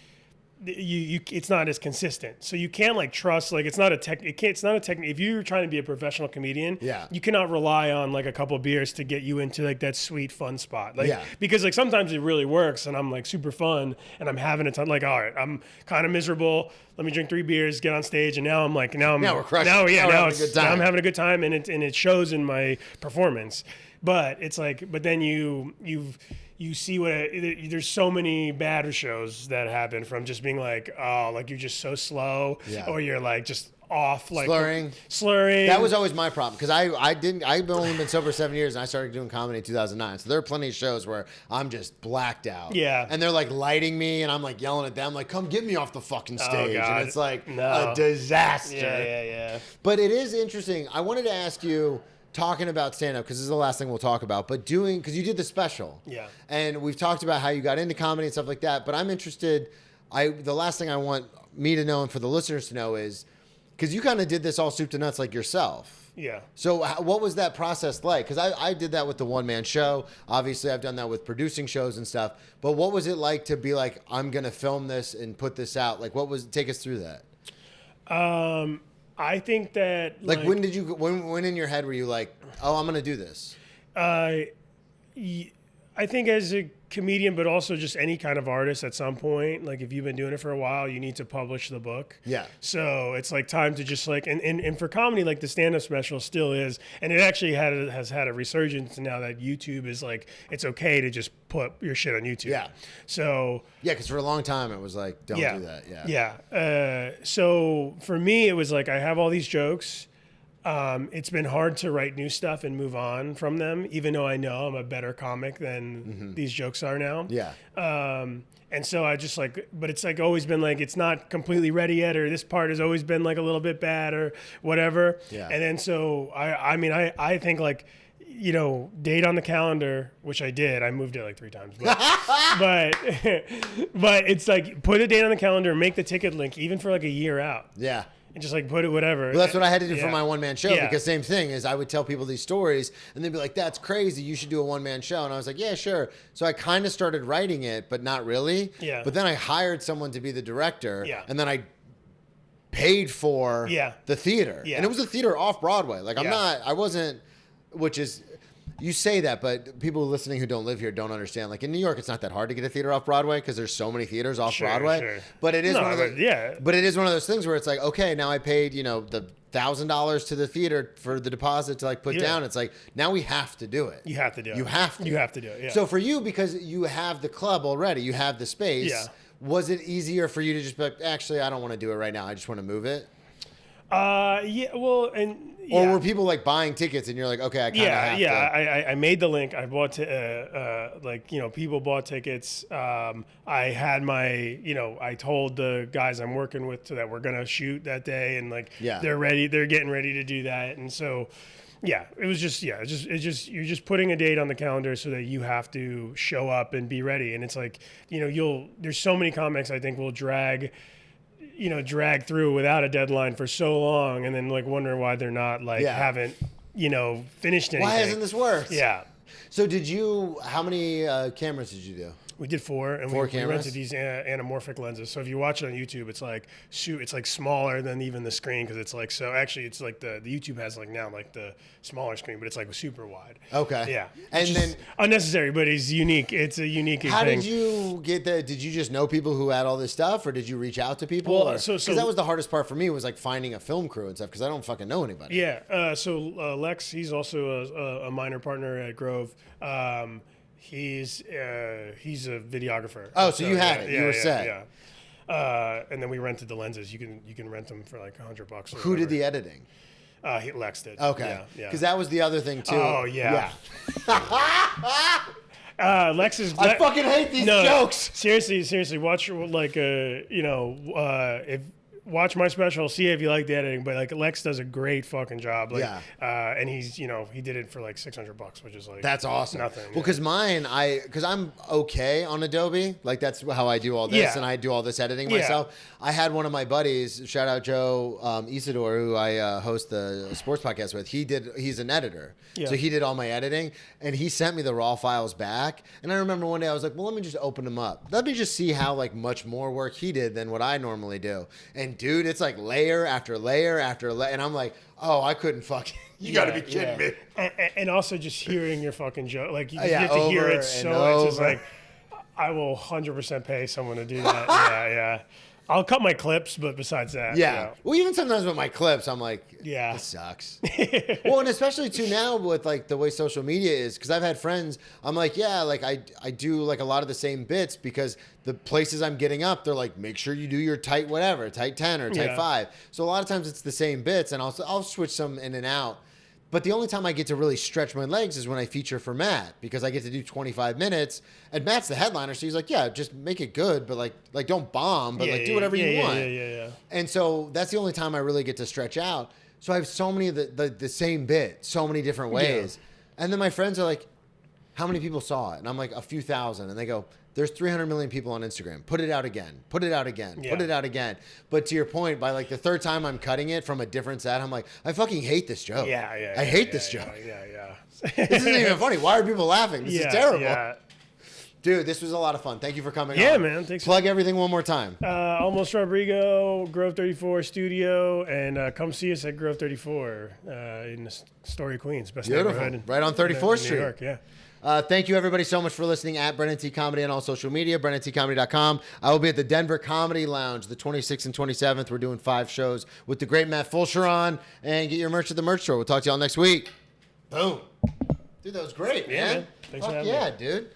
it's not as consistent. So you can't like trust, like it's not a technique. If you're trying to be a professional comedian, you cannot rely on like a couple of beers to get you into like that sweet fun spot. Like, because like sometimes it really works and I'm like super fun and I'm having a ton, like, all right, I'm kind of miserable. Let me drink 3 bears, get on stage. And now we're crushing. Now I'm having a good time and it shows in my performance. But it's like, but then you see there's so many bad shows that happen from just being like, oh, like you're just so slow, or you're like just off, like slurring. That was always my problem because I've only been sober 7 years and I started doing comedy in 2009. So there are plenty of shows where I'm just blacked out. Yeah. And they're like lighting me and I'm like yelling at them like, come get me off the fucking stage. Oh, God. And it's like a disaster. Yeah. But it is interesting. I wanted to ask you, talking about stand-up, because this is the last thing we'll talk about, but because you did the special. Yeah. And we've talked about how you got into comedy and stuff like that, but I'm interested, the last thing I want me to know and for the listeners to know is, because you kind of did this all soup to nuts like yourself. Yeah. So what was that process like? Because I did that with the one-man show. Obviously, I've done that with producing shows and stuff, but what was it like to be like, I'm going to film this and put this out? Like, take us through that. I think that like when did you when in your head were you like, oh, I'm gonna do this? I think as a comedian, but also just any kind of artist at some point, like if you've been doing it for a while, you need to publish the book. Yeah. So it's like time to just like, and for comedy, like the stand-up special still is, and it actually has had a resurgence now that YouTube is like, it's okay to just put your shit on YouTube. Yeah. So. Yeah, because for a long time it was like, don't do that. Yeah. Yeah. So for me, it was like, I have all these jokes. It's been hard to write new stuff and move on from them, even though I know I'm a better comic than these jokes are now. Yeah. And so I just but it's always been it's not completely ready yet, or this part has always been a little bit bad or whatever. Yeah. And then so I think date on the calendar, which I did. I moved it 3 times, but it's put a date on the calendar, make the ticket link even for a year out. Yeah. And just put it whatever. Well, that's what I had to do for my one-man show, Yeah. because same thing is I would tell people these stories and they'd be like, that's crazy, you should do a one-man show. And I was like, yeah, sure. So I kind of started writing it, but not really. Yeah. But then I hired someone to be the director. Yeah. And then I paid for the theater. Yeah. And it was a theater off Broadway. You say that, but people listening who don't live here don't understand. In New York, it's not that hard to get a theater off Broadway because there's so many theaters off Broadway. Sure. But it is But it is one of those things where it's okay, now I paid the $1,000 to the theater for the deposit to put down. It's now we have to do it. You have to do it. You have to. You have to do it. Yeah. So for you, because you have the club already, you have the space. Yeah. Was it easier for you to just be like, actually, I don't want to do it right now. I just want to move it? Yeah. Well, and. Or Yeah. were people buying tickets and you're like, okay, I kind of have to. I made the link. I bought people bought tickets. I had I told the guys I'm working with that we're gonna shoot that day, and they're ready. They're getting ready to do that, and so it was just you're just putting a date on the calendar so that you have to show up and be ready, and it's there's so many comics I think will drag through without a deadline for so long, and then wonder why they're not haven't finished anything. Why hasn't this worked? Yeah. So how many cameras did you do? We did 4, and Four we cameras? rented these anamorphic lenses. So if you watch it on YouTube, it's it's smaller than even the screen, because it's so actually it's the YouTube has now the smaller screen, but it's super wide. Okay. Yeah. And Which then is unnecessary, but it's unique. It's a unique thing. how did you get that? Did you just know people who had all this stuff, or did you reach out to people? Well, because that was the hardest part for me, was finding a film crew and stuff, because I don't fucking know anybody. Yeah. So Lex, he's also a minor partner at Grove. He's a videographer. Oh, so you had it. You were set. Yeah. And then we rented the lenses. You can rent them for $100. Who did the editing? Lex did. Okay. Yeah. Because that was the other thing too. Oh yeah. Lex is. I fucking hate these jokes. Seriously, watch if. Watch my special, see if you like the editing, but Lex does a great fucking job. And he's he did it for $600, which is that's awesome. Nothing. Well, because because I'm okay on Adobe, that's how I do all this, and I do all this editing myself. I had one of my buddies, shout out Joe Isidore, who I host the sports podcast with. He's an editor, so he did all my editing, and he sent me the raw files back. And I remember one day I was like, well, let me just open them up. Let me just see how much more work he did than what I normally do. And dude, it's layer after layer after layer, and I'm like, oh, I couldn't fucking. You got to be kidding me. And also just hearing your fucking joke, you get to hear it so. It's just I will 100% pay someone to do that. Yeah. I'll cut my clips, but besides that, yeah. Well, even sometimes with my clips, I'm like, this sucks. Well, and especially too now with the way social media is, because I've had friends, I'm like, I do a lot of the same bits, because the places I'm getting up, they're like, make sure you do your tight 10 or tight 5. So a lot of times it's the same bits, and I'll switch some in and out. But the only time I get to really stretch my legs is when I feature for Matt, because I get to do 25 minutes, and Matt's the headliner, so he's like, yeah, just make it good, but don't bomb, but do whatever you want. Yeah. And so that's the only time I really get to stretch out. So I have so many of the same bit, so many different ways. Yeah. And then my friends are like, how many people saw it? And I'm like, a few thousand. And they go, there's 300 million people on Instagram. Put it out again. Put it out again. Put it out again. But to your point, by the third time I'm cutting it from a different set, I'm like, I fucking hate this joke. I hate this joke. Yeah. This isn't even funny. Why are people laughing? This is terrible. Yeah. Dude, this was a lot of fun. Thank you for coming on. Yeah, man. Thanks. Plug everything one more time. Almost Rob Rego, Grove 34 Studio, and come see us at Grove 34 in Astoria, Queens. Best neighborhood. Right on 34th Street. New York, yeah. Thank you, everybody, so much for listening at Brennan T Comedy on all social media, BrennanTComedy.com. I will be at the Denver Comedy Lounge the 26th and 27th. We're doing 5 shows with the great Matt Fulcheron. And get your merch at the merch store. We'll talk to y'all next week. Boom. Dude, that was great, man. Thanks for having me. Dude.